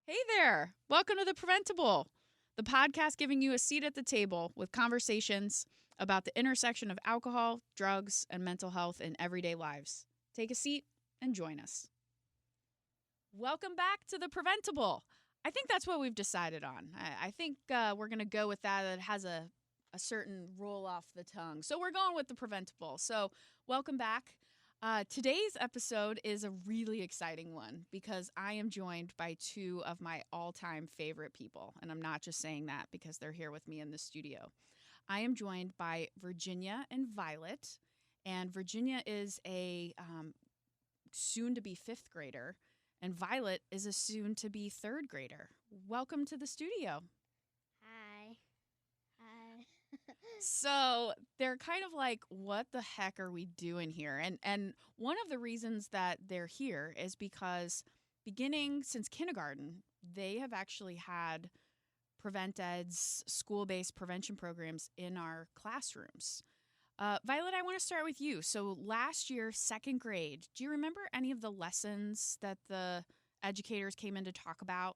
Hey there. Welcome to The Preventable, the podcast giving you a seat at the table with conversations about the intersection of alcohol, drugs, and mental health in everyday lives. Take a seat and join us. Welcome back to The Preventable. I think that's what we've decided on. I think we're going to go with that. It has a certain roll off the tongue. So we're going with The Preventable. So welcome back. Today's episode is a really exciting one because I am joined by two of my all-time favorite people. And I'm not just saying that because they're here with me in the studio. I am joined by Virginia and Violet. And Virginia is a soon-to-be fifth grader. And Violet is a soon-to-be third grader. Welcome to the studio. Hi. So they're kind of like, what the heck are we doing here? And one of the reasons that they're here is because beginning since kindergarten, they have actually had Prevent+Ed's school-based prevention programs in our classrooms. Violet, I want to start with you. So last year, second grade, do you remember any of the lessons that the educators came in to talk about?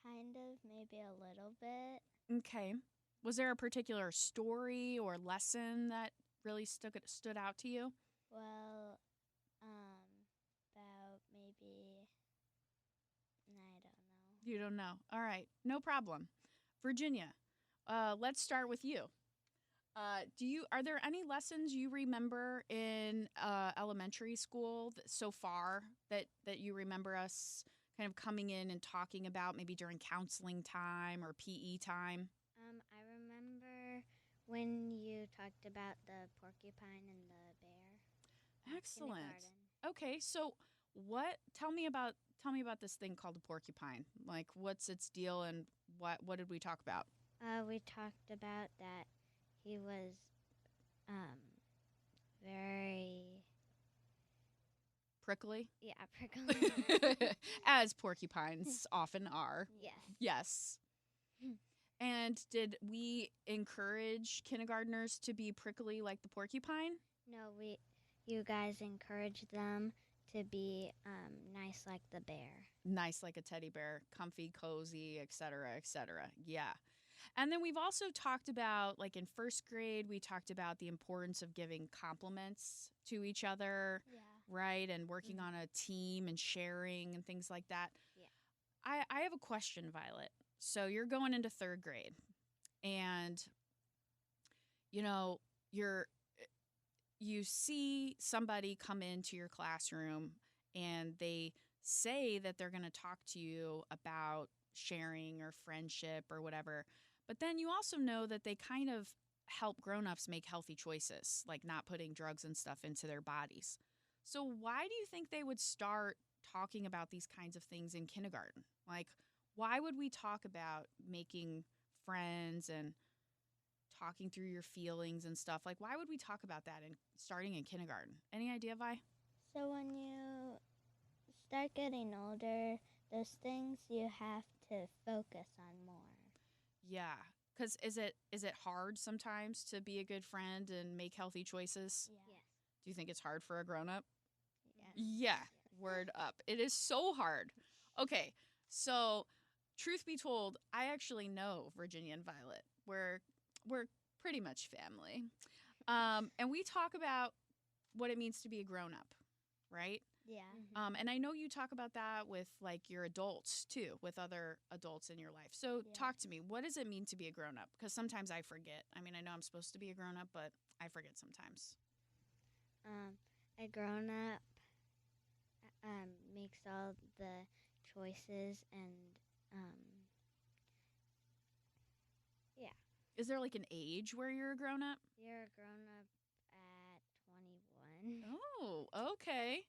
Kind of, maybe a little bit. Okay. Was there a particular story or lesson that really stood out to you? Well, about maybe, I don't know. You don't know. All right. No problem. Virginia, let's start with you. Are there any lessons you remember in elementary school so far that you remember us kind of coming in and talking about maybe during counseling time or PE time? I remember when you talked about the porcupine and the bear. Excellent. Kindergarten. Okay, so tell me about this thing called a porcupine. Like, what's its deal and what did we talk about? We talked about that he was very Prickly? yeah, prickly. As porcupines often are. Yes. Yes. And did we encourage kindergartners to be prickly like the porcupine? No, you guys encouraged them to be nice like the bear. Nice like a teddy bear, comfy, cozy, etc., etc. Yeah. And then we've also talked about, like in first grade, we talked about the importance of giving compliments to each other, Yeah. right? And working on a team and sharing and things like that. Yeah. I have a question, Violet. So you're going into third grade and, you see somebody come into your classroom and they say that they're going to talk to you about sharing or friendship or whatever. But then you also know that they kind of help grown-ups make healthy choices, like not putting drugs and stuff into their bodies. So why do you think they would start talking about these kinds of things in kindergarten? Like, why would we talk about making friends and talking through your feelings and stuff? Like, why would we talk about that starting in kindergarten? Any idea, Vi? So when you start getting older, those things you have to focus on more. Yeah, because is it hard sometimes to be a good friend and make healthy choices? Yeah. Yes. Do you think it's hard for a grown-up? Yeah. Yeah, word up. It is so hard. Okay, so truth be told, I actually know Virginia and Violet. We're pretty much family. And we talk about what it means to be a grown-up, right? Yeah. And I know you talk about that with like your adults too, with other adults in your life. So Yeah. talk to me. What does it mean to be a grown-up? Because sometimes I forget. I mean, I know I'm supposed to be a grown-up, but I forget sometimes. A grown-up makes all the choices and yeah. Is there like an age where you're a grown-up? You're a grown-up at 21. Oh, okay.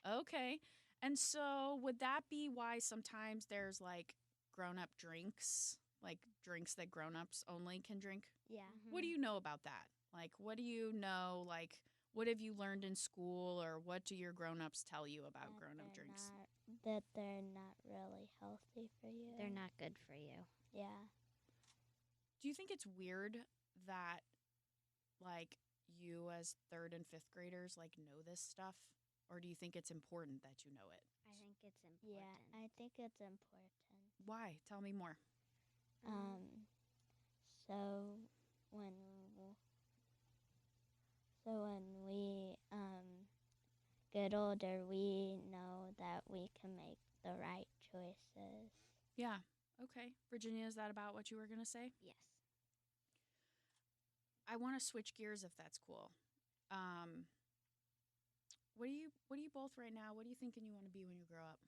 Okay. And so would that be why sometimes there's like grown-up drinks, like drinks that grown-ups only can drink? Yeah. What do you know about that? Like, what do you know? Like, what have you learned in school, or what do your grown-ups tell you about grown-up drinks? That they're not really healthy for you. They're not good for you. Yeah. Do you think it's weird that, like, you as third and fifth graders, like, know this stuff? or do you think it's important that you know it? I think it's important. Yeah, I think it's important. Why? Tell me more. So when we get older, we know that we can make the right choices. Yeah. Okay. Virginia, is that about what you were going to say? Yes. I want to switch gears if that's cool. What do you both right now? What are you thinking you want to be when you grow up?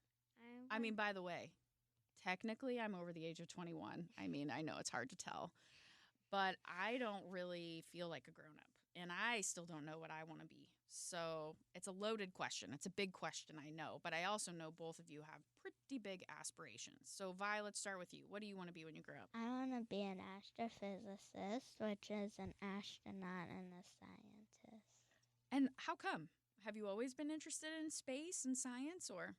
I mean, by the way, technically I'm over the age of 21. I mean, I know it's hard to tell, but I don't really feel like a grown up, and I still don't know what I want to be. So it's a loaded question. It's a big question, I know, but I also know both of you have pretty big aspirations. So Vi, let's start with you. What do you want to be when you grow up? I want to be an astrophysicist, which is an astronaut and a scientist. And how come? Have you always been interested in space and science, or?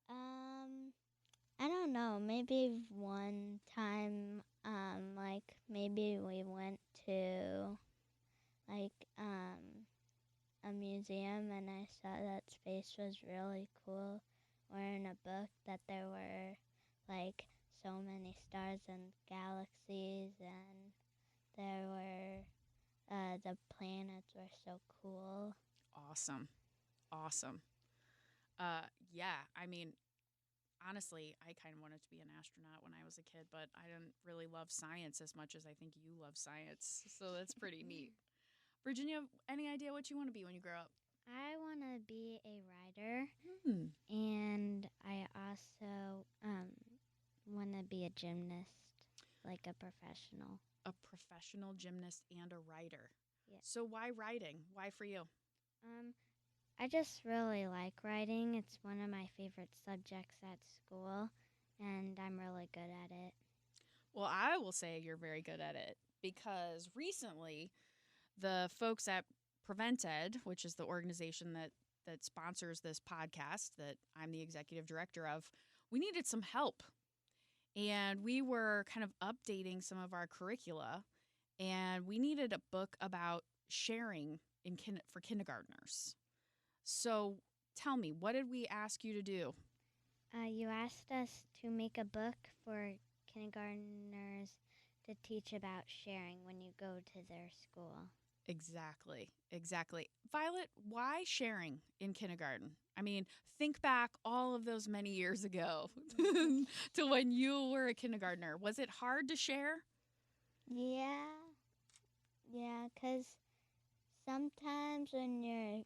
I don't know. Maybe one time, maybe we went to, a museum and I saw that space was really cool. Or in a book that there were, so many stars and galaxies, and there were, the planets were so cool. Awesome. Yeah, I mean, honestly, I kind of wanted to be an astronaut when I was a kid, but I didn't really love science as much as I think you love science. So that's pretty neat. Virginia, any idea what you want to be when you grow up? I want to be a writer, Hmm. and I also want to be a gymnast, like a professional. A professional gymnast and a writer. Yeah. So why writing? Why for you? I just really like writing. It's one of my favorite subjects at school, and I'm really good at it. Well, I will say you're very good at it because recently the folks at Prevent+Ed, which is the organization that sponsors this podcast that I'm the executive director of, we needed some help. And we were kind of updating some of our curricula, and we needed a book about sharing for kindergartners. So tell me, what did we ask you to do? You asked us to make a book for kindergartners to teach about sharing when you go to their school. Exactly. Violet, why sharing in kindergarten? I mean, think back all of those many years ago to when you were a kindergartner. Was it hard to share? Yeah, 'cause sometimes when you're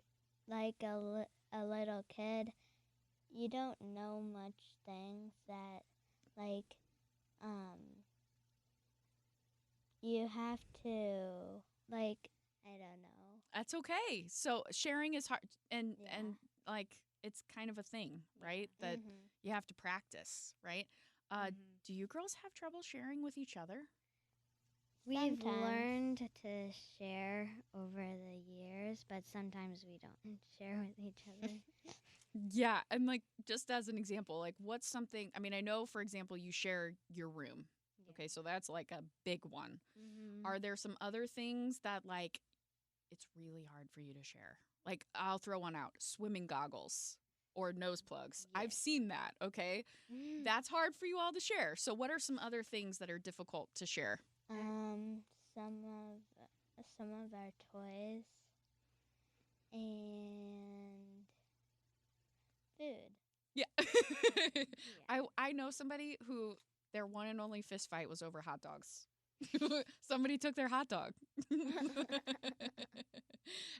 like a little kid, you don't know much things that, you have to, I don't know. That's okay. So sharing is hard, and Yeah. it's kind of a thing, right? That you have to practice, right? Do you girls have trouble sharing with each other? We've Sometimes. learned to share over the years, but sometimes we don't share with each other. Yeah, and just as an example, what's something? I mean, I know, for example, you share your room. Yeah. Okay, so that's like a big one. Mm-hmm. Are there some other things that it's really hard for you to share? I'll throw one out: swimming goggles or nose plugs. Yes. I've seen that. Okay, that's hard for you all to share. So, what are some other things that are difficult to share? Some of our toys and food. Yeah. I know somebody who their one and only fist fight was over hot dogs. Somebody took their hot dog.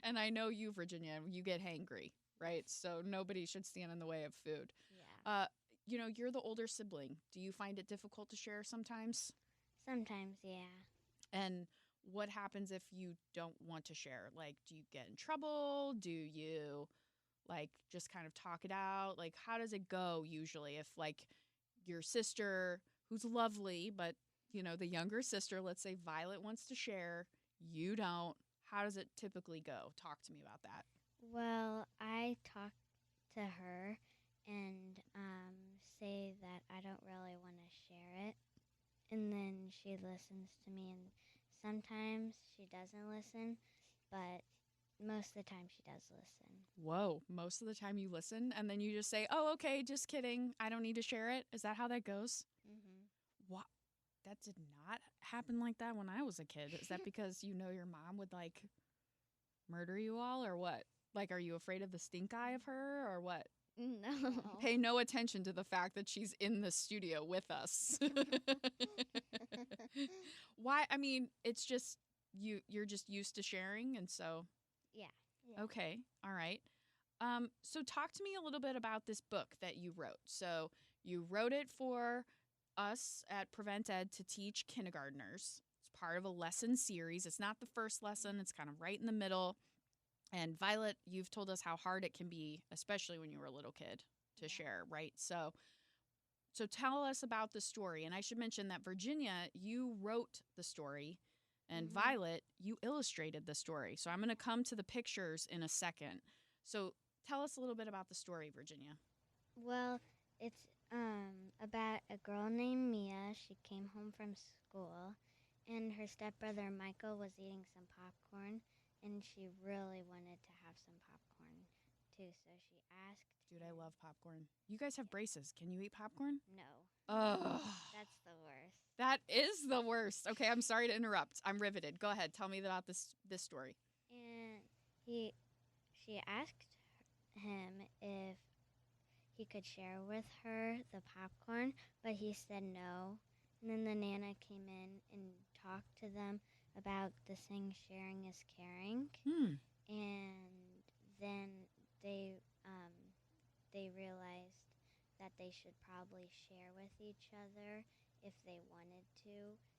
And I know you, Virginia, you get hangry, right? So nobody should stand in the way of food. Yeah. You're the older sibling. Do you find it difficult to share sometimes? Sometimes, yeah. And what happens if you don't want to share? Do you get in trouble? Do you just kind of talk it out? How does it go usually if your sister, who's lovely, but the younger sister, let's say Violet, wants to share, you don't? How does it typically go? Talk to me about that. Well, I talk to her and say that I don't really want to share it. And then she listens to me, and sometimes she doesn't listen, but most of the time she does listen. Whoa, most of the time you listen and then you just say, oh, okay, just kidding. I don't need to share it. Is that how that goes? Mm-hmm. What? That did not happen like that when I was a kid. Is that because you know your mom would like murder you all or what? Like, are you afraid of the stink eye of her or what? No. Pay no attention to the fact that she's in the studio with us. Why? I mean, it's just you're just used to sharing and so Yeah. Yeah. okay. All right. So talk to me a little bit about this book that you wrote. So you wrote it for us at Prevent+Ed to teach kindergartners. It's part of a lesson series. It's not the first lesson. It's kind of right in the middle. And Violet, you've told us how hard it can be, especially when you were a little kid, to Yeah. share, right? So tell us about the story. And I should mention that Virginia, you wrote the story, and Mhm. Violet, you illustrated the story. So I'm going to come to the pictures in a second. So tell us a little bit about the story, Virginia. Well, it's about a girl named Mia. She came home from school, and her stepbrother Michael was eating some popcorn, and she really wanted to have some popcorn too. So she asked. Dude, I him- love popcorn. You guys have braces. Can you eat popcorn? No, Ugh. that's the worst. That is the worst. Okay, I'm sorry to interrupt. I'm riveted. Go ahead. Tell me about this story. And she asked him if he could share with her the popcorn, but he said no. And then the Nana came in and talked to them about the saying sharing is caring. And then they realized that they should probably share with each other if they wanted to,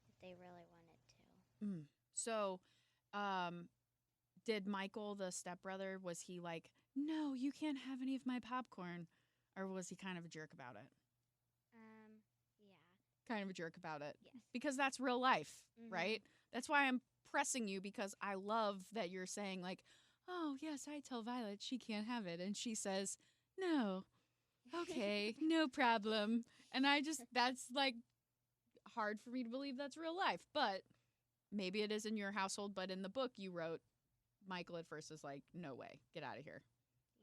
if they really wanted to. So, did Michael, the stepbrother, was he like, no, you can't have any of my popcorn? Or was he kind of a jerk about it? Yeah. Kind of a jerk about it. Yes. Because that's real life, Mhm. right? That's why I'm pressing you because I love that you're saying, like, oh, yes, I tell Violet she can't have it. And she says, no, okay, no problem. And that's like hard for me to believe that's real life. But maybe it is in your household. But in the book you wrote, Michael at first is like, no way, get out of here.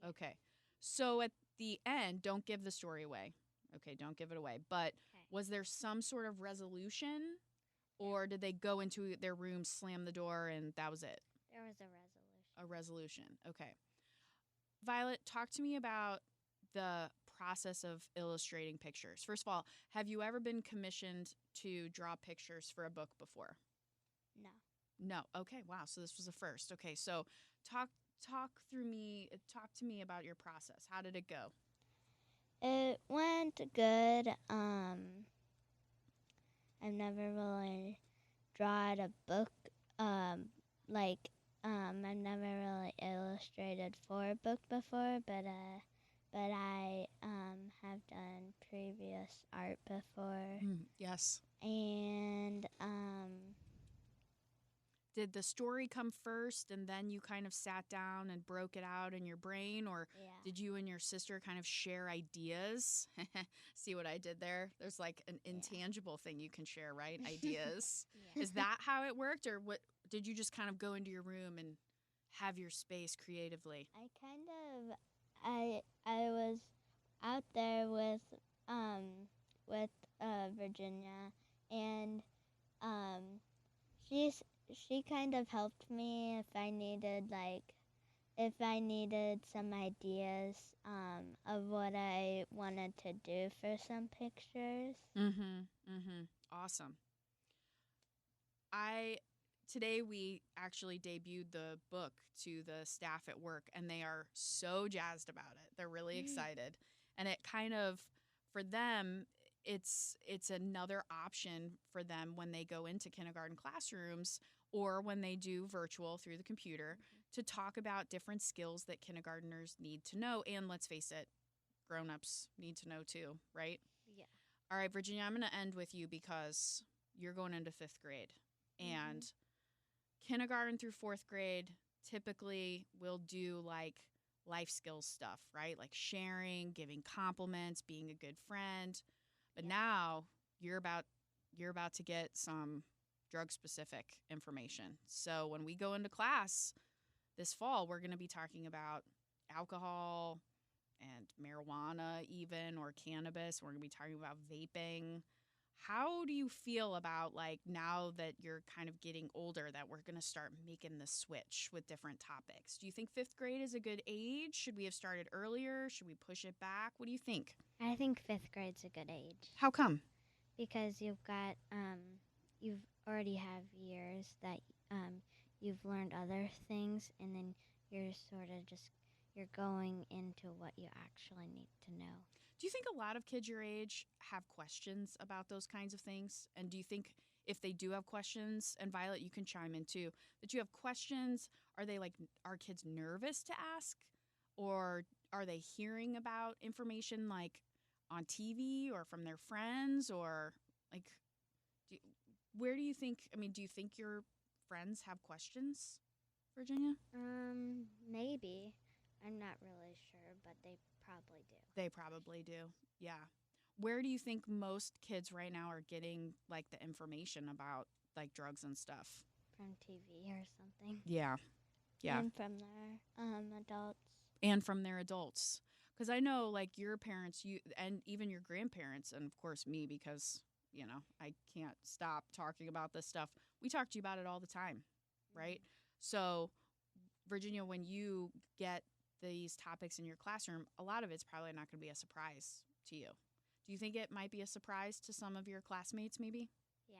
Yeah. Okay. So at the end, don't give the story away. Okay, don't give it away. But was there some sort of resolution or did they go into their room, slam the door, and that was it? There was a resolution. A resolution. Okay. Violet, talk to me about the process of illustrating pictures. First of all, have you ever been commissioned to draw pictures for a book before? No. No. Okay. Wow. So this was a first. Okay. So talk to me about your process. How did it go? It went good. I've never really drawn a book. I've never really illustrated for a book before, but I have done previous art before, Yes. and Did the story come first and then you kind of sat down and broke it out in your brain, or yeah. did you and your sister kind of share ideas? See what I did there? There's like an intangible thing you can share, right? Ideas. Yeah. Is that how it worked, or what? Did you just kind of go into your room and have your space creatively? I was out there with Virginia, and she kind of helped me if I needed some ideas of what I wanted to do for some pictures. Awesome. Today we actually debuted the book to the staff at work, and they are so jazzed about it. They're really excited, and it kind of, for them, it's another option for them when they go into kindergarten classrooms or when they do virtual through the computer to talk about different skills that kindergartners need to know, and let's face it, grown-ups need to know too, right? Yeah. All right, Virginia, I'm going to end with you because you're going into 5th grade. And kindergarten through 4th grade typically will do like life skills stuff, right? Like sharing, giving compliments, being a good friend. But now you're about to get some drug specific information. So when we go into class, this fall, we're going to be talking about alcohol and marijuana, even, or cannabis. We're going to be talking about vaping. How do you feel about, like, now that you're kind of getting older, that we're going to start making the switch with different topics? Do you think 5th grade is a good age? Should we have started earlier? Should we push it back? What do you think? I think 5th grade's a good age How come? because you've got you've already have years that you've learned other things, and then you're sort of just you're going into what you actually need to know. Do you think a lot of kids your age have questions about those kinds of things? And do you think if they do have questions, and Violet, you can chime in too, that you have questions, are kids nervous to ask? Or are they hearing about information like on TV or from their friends? Or like, where do you think, do you think your friends have questions, Virginia? Maybe. I'm not really sure, but they probably do. They probably do, yeah. Where do you think most kids right now are getting, like, the information about, like, drugs and stuff? From TV or something. Yeah. And from their adults. And from their adults. Because I know, like, your parents, and even your grandparents, and of course me, because, I can't stop talking about this stuff. We talk to you about it all the time, right? So, Virginia, when you get these topics in your classroom, a lot of it's probably not going to be a surprise to you. Do you think it might be a surprise to some of your classmates, maybe? Yeah,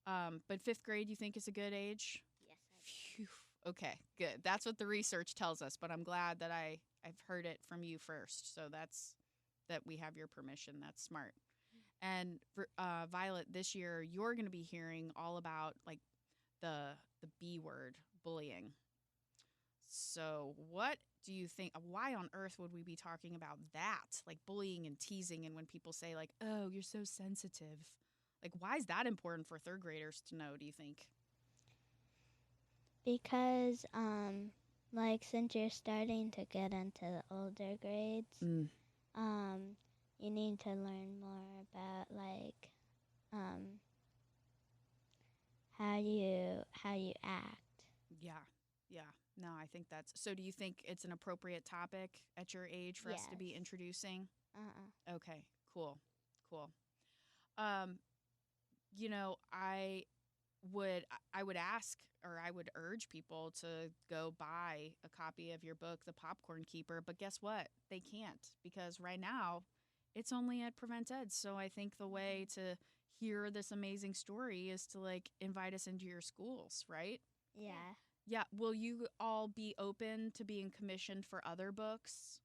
probably. Yeah. But 5th grade, you think is a good age? Yes, I do. Phew. Okay, good. That's what the research tells us, but I'm glad that I've heard it from you first. So that we have your permission. That's smart. And for, Violet, this year, you're going to be hearing all about, like, the B word, bullying. So what do you think, why on earth would we be talking about that? Like bullying and teasing, and when people say, like, oh, you're so sensitive. Like, why is that important for 3rd graders to know, do you think? Because, since you're starting to get into the older grades, you need to learn more about, like, how you act. Yeah. No, I think that's, so do you think it's an appropriate topic at your age for us to be Yes. introducing? Okay, cool. I would ask, or I would urge people to go buy a copy of your book, The Popcorn Keeper, but guess what? They can't, because right now it's only at Prevent+Ed. So I think the way to hear this amazing story is to, like, invite us into your schools, right? Yeah. Yeah. Will you all be open to being commissioned for other books?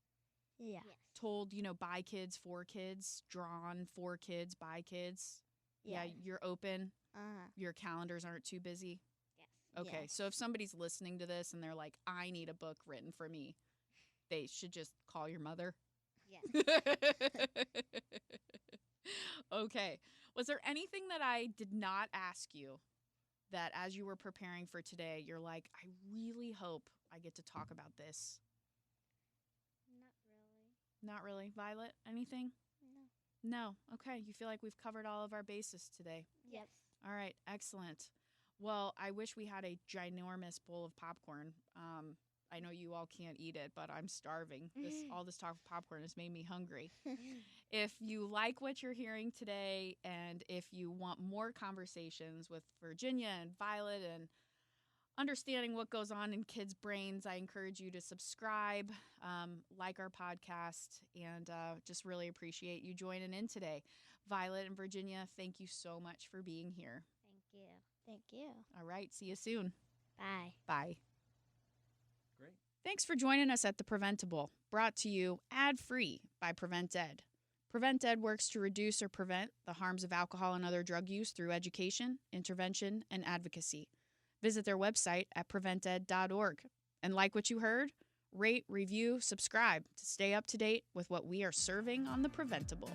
Yeah. Yes. Told, by kids, for kids, drawn for kids, by kids? Yeah, you're open? Your calendars aren't too busy? Yes. Okay, Yes. so if somebody's listening to this and they're like, I need a book written for me, they should just call your mother? Yes. Okay. Was there anything that I did not ask you that as you were preparing for today, you're like, I really hope I get to talk about this? Not really. Not really. Violet, anything? No. No. Okay. You feel like we've covered all of our bases today. Yes. All right. Excellent. Well, I wish we had a ginormous bowl of popcorn. I know you all can't eat it, but I'm starving. All this talk of popcorn has made me hungry. If you like what you're hearing today, and if you want more conversations with Virginia and Violet and understanding what goes on in kids' brains, I encourage you to subscribe, like our podcast, and just really appreciate you joining in today. Violet and Virginia, thank you so much for being here. Thank you. Thank you. All right. See you soon. Bye. Bye. Great. Thanks for joining us at The Preventable, brought to you ad-free by Prevent+Ed. Prevent+Ed works to reduce or prevent the harms of alcohol and other drug use through education, intervention, and advocacy. Visit their website at prevented.org. And like what you heard, rate, review, subscribe to stay up to date with what we are serving on The Preventable.